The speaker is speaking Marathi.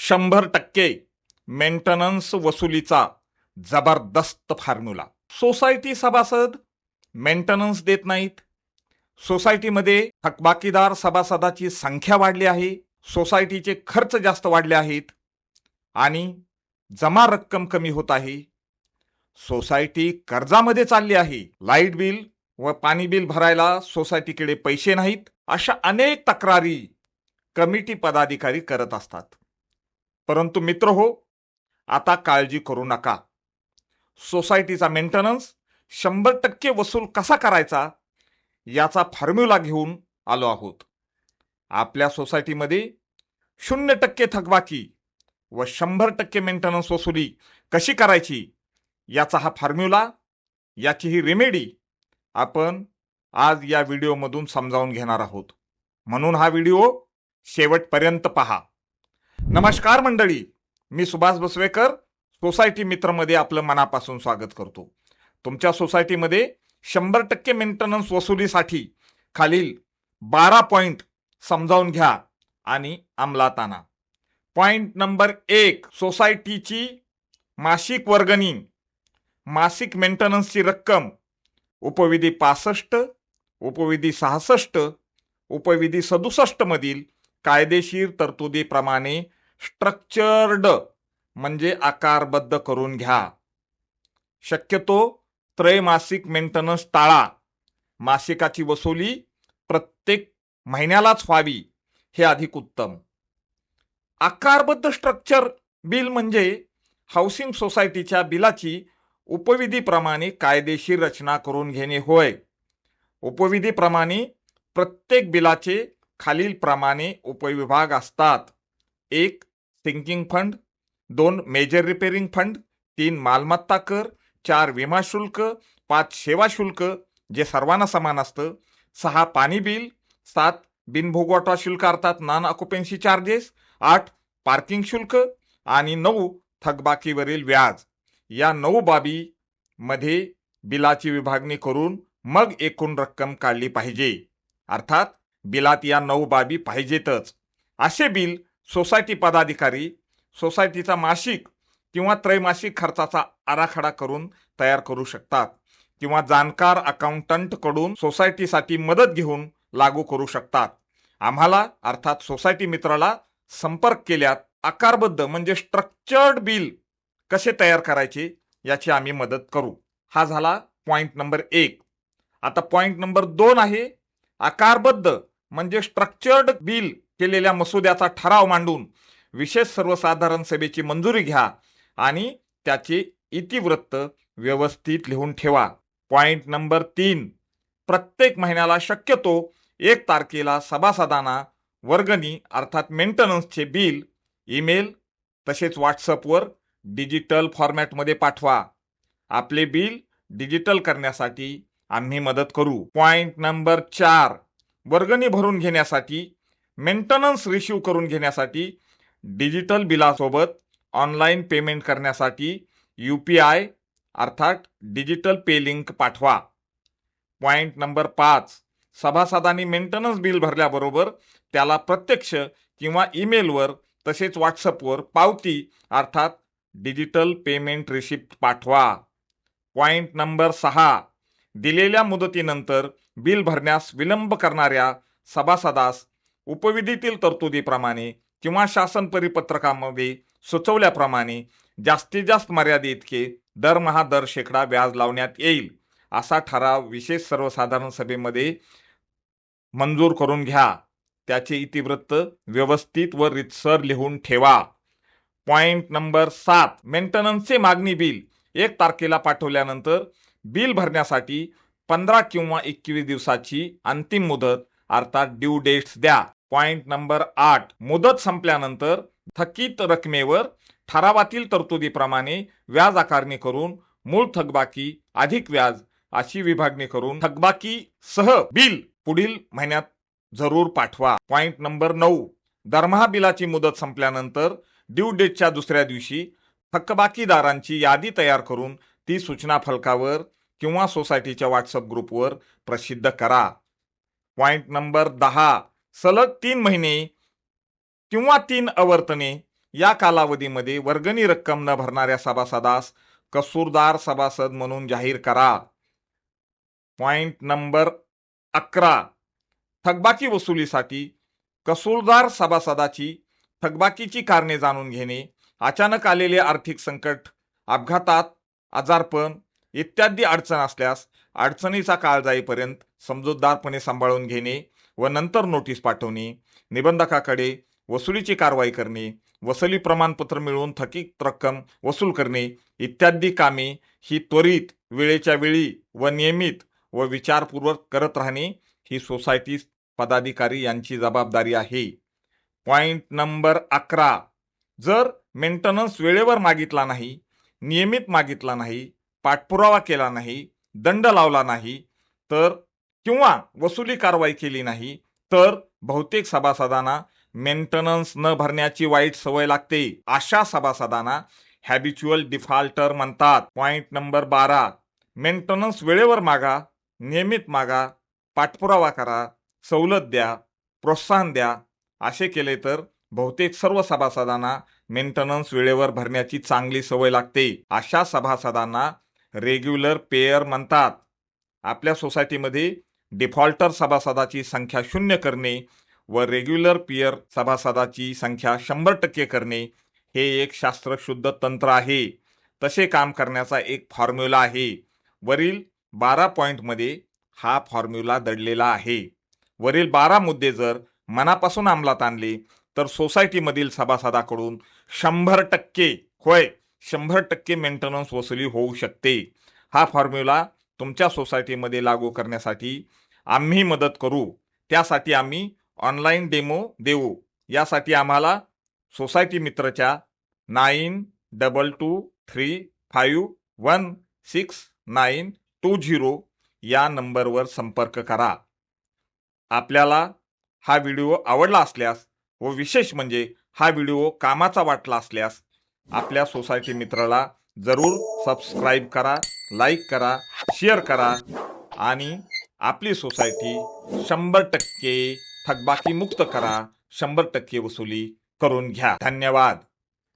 100% मेंटेनन्स वसुलीचा जबरदस्त फॉर्म्युला. सोसायटी सभासद मेंटेनन्स देत नाहीत. सोसायटीमध्ये थकबाकीदार सभासदाची संख्या वाढली आहे. सोसायटीचे खर्च जास्त वाढले आहेत आणि जमा रक्कम कमी होत आहे. सोसायटी कर्जामध्ये चालली आहे. लाईट बिल व पाणी बिल भरायला सोसायटीकडे पैसे नाहीत. अशा अनेक तक्रारी कमिटी पदाधिकारी करत असतात. परंतु मित्र हो, आता काळजी करू नका. सोसायटीचा मेंटेनन्स 100% वसूल कसा करायचा याचा फॉर्म्युला घेऊन आलो आहोत. आपल्या सोसायटीमध्ये 0% थकबाकी व 100% मेंटेनन्स वसुली कशी करायची याचा हा फॉर्म्युला, याची ही रेमेडी आपण आज या व्हिडिओमधून समजावून घेणार आहोत. म्हणून हा व्हिडिओ शेवटपर्यंत पहा. नमस्कार मंडळी, मी सुभाष बसवेकर, सोसायटी मित्रमध्ये आपलं मनापासून स्वागत करतो. तुमच्या सोसायटीमध्ये 100% मेंटेनन्स वसुलीसाठी खालील 12 पॉइंट समजावून घ्या आणि अंमलात आणा. पॉइंट नंबर 1, सोसायटीची मासिक वर्गणी, मासिक मेंटेनन्सची रक्कम उपविधी 65, उपविधी 66, उपविधी 67 मधील कायदेशीर तरतुदीप्रमाणे स्ट्रक्चर्ड म्हणजे आकारबद्ध करून घ्या. शक्यतो त्रैमासिक मेंटेनन्स टाळा. मासिकाची वसुली प्रत्येक महिन्यालाच व्हावी, हे अधिक उत्तम. आकारबद्ध स्ट्रक्चर बिल म्हणजे हाऊसिंग सोसायटीच्या बिलाची उपविधीप्रमाणे कायदेशीर रचना करून घेणे होय. उपविधीप्रमाणे प्रत्येक बिलाचे खालील प्रमाणे उपविभाग असतात. 1. Sinking fund, 2. Major repairing fund, 3. मालमत्ता कर, 4. विमा शुल्क, 5. सेवा शुल्क जे सर्वांना समान असतं, 6. पाणी बिल, 7. बिनभोगवटा शुल्क अर्थात नॉन ऑक्युपेन्सी चार्जेस, 8. पार्किंग शुल्क आणि 9. थकबाकीवरील व्याज. या 9 बाबी मध्ये बिलाची विभागणी करून मग एकूण रक्कम काढली पाहिजे. अर्थात बिलात या 9 बाबी पाहिजेतच. असे बिल सोसायटी पदाधिकारी सोसायटीचा मासिक किंवा त्रैमासिक खर्चाचा आराखडा करून तयार करू शकतात किंवा जाणकार अकाउंटंट कडून सोसायटीसाठी मदत घेऊन लागू करू शकतात. आम्हाला अर्थात सोसायटी मित्राला संपर्क केल्यात आकारबद्ध म्हणजे स्ट्रक्चर्ड बिल कसे तयार करायचे याची आम्ही मदत करू. हा झाला पॉइंट नंबर 1. आता पॉइंट नंबर 2 आहे आकारबद्ध म्हणजे स्ट्रक्चर्ड बिल केलेल्या मसुद्याचा ठराव मांडून विशेष सर्वसाधारण सभेची मंजुरी घ्या आणि त्याचे इतिवृत्त व्यवस्थित लिहून ठेवा. पॉइंट नंबर 3, प्रत्येक महिन्याला शक्यतो 1 तारखेला सभासदांना वर्गणी अर्थात मेंटेनन्सचे बिल ईमेल तसेच व्हॉट्सअपवर डिजिटल फॉर्मॅटमध्ये पाठवा. आपले बिल डिजिटल करण्यासाठी आम्ही मदत करू. पॉइंट नंबर 4, वर्गणी भरून घेण्यासाठी, मेंटेनन्स रिसीव करून घेण्यासाठी, डिजिटल बिलासोबत ऑनलाईन पेमेंट करण्यासाठी UPI अर्थात डिजिटल पे लिंक पाठवा. पॉइंट नंबर 5, सभासदांनी मेंटेनन्स बिल भरल्याबरोबर त्याला प्रत्यक्ष किंवा ईमेलवर तसेच व्हॉट्सअपवर पावती अर्थात डिजिटल पेमेंट रिसिप्ट पाठवा. पॉइंट नंबर 6, दिलेल्या मुदतीनंतर बिल भरण्यास विलंब करणाऱ्या सभासदास उपविधीतील तरतुदीप्रमाणे किंवा शासन परिपत्रकामध्ये सुचवल्याप्रमाणे जास्तीत जास्त मर्यादेइतके दरमहा दर शेकडा व्याज लावण्यात येईल असा ठराव विशेष सर्वसाधारण सभेमध्ये मंजूर करून घ्या. त्याचे इतिवृत्त व्यवस्थित व रितसर लिहून ठेवा. पॉइंट नंबर 7, मेंटेनन्सचे मागणी बिल 1 तारखेला पाठवल्यानंतर बिल भरण्यासाठी 15 किंवा 21 दिवसाची अंतिम मुदत अर्थात ड्यू डेट्स द्या. पॉइंट नंबर 8, मुदत संपल्यानंतर थकीत रकमेवर ठरावातील तरतुदीप्रमाणे व्याज आकारणी करून मूळ थकबाकी अधिक व्याज अशी विभागणी करून थकबाकी सह बिल पुढील महिन्यात जरूर पाठवा. पॉइंट नंबर 9, दरमहा बिलाची मुदत संपल्यानंतर ड्यू डेटच्या दुसऱ्या दिवशी थकबाकीदारांची यादी तयार करून ती सूचना फलकावर किंवा सोसायटीच्या व्हॉट्सअप ग्रुपवर प्रसिद्ध करा. पॉइंट नंबर 10, सलग 3 महिने किंवा 3 आवर्तने या कालावधीमध्ये वर्गणी रक्कम न भरणाऱ्या सभासदास कसूरदार सभासद म्हणून जाहीर करा. Point number 11. थकबाकी वसुलीसाठी कसूरदार सभासदाची थकबाकीची कारणे जाणून घेणे, अचानक आलेले आर्थिक संकट, अपघातात, आजारपण इत्यादी अडचण असल्यास अडचणीचा काळ जाईपर्यंत समजूतदारपणे सांभाळून घेणे व नंतर नोटीस पाठवणे, निबंधकाकडे वसुलीची कारवाई करणे, वसुली प्रमाणपत्र मिळवून थकीत रक्कम वसूल करणे इत्यादी कामे ही त्वरित, वेळेच्या वेळी व नियमित व विचारपूर्वक करत राहणे ही सोसायटी पदाधिकारी यांची जबाबदारी आहे. Point number 11. जर मेंटेनन्स वेळेवर मागितला नाही, नियमित मागितला नाही, पाठपुरावा केला नाही, दंड लावला नाही तर किंवा वसुली कारवाई केली नाही तर बहुतेक सभासदांना मेंटेनन्स न भरण्याची वाईट सवय लागते. अशा सभासदांना हॅबिच्युअल डिफॉल्टर म्हणतात. Point number 12. मेंटेनन्स वेळेवर मागा, नियमित मागा, पाठपुरावा करा, सवलत द्या, प्रोत्साहन द्या. असे केले तर बहुतेक सर्व सभासदांना मेंटेनन्स वेळेवर भरण्याची चांगली सवय लागते. अशा सभासदांना रेग्युलर पेयर म्हणतात. आपल्या सोसायटीमध्ये डिफॉल्टर सभासदाची संख्या 0 करणे व रेग्युलर पेयर सभासदाची संख्या 100% करणे हे एक शास्त्रशुद्ध तंत्र आहे. तसे काम करण्याचा एक फॉर्म्युला आहे. वरील 12 पॉइंटमध्ये हा फॉर्म्युला दडलेला आहे. वरील 12 मुद्दे जर मनापासून अंमलात आणले तर सोसायटीमधील सभासदाकडून 100% मेंटेनन्स वसुली होऊ शकते. हा फॉर्म्युला तुमच्या सोसायटीमध्ये लागू करण्यासाठी आम्ही मदत करू. त्यासाठी आम्ही ऑनलाईन डेमो देऊ. यासाठी आम्हाला सोसायटी मित्रच्या 9223516920 या नंबरवर संपर्क करा. आपल्याला हा व्हिडिओ आवडला असल्यास व विशेष म्हणजे हा व्हिडिओ कामाचा वाटला असल्यास आपल्या सोसायटी मित्राला जरूर सबस्क्राईब करा, लाईक करा, शेअर करा आणि आपली सोसायटी 100% थकबाकी मुक्त करा, 100% वसुली करून घ्या. धन्यवाद.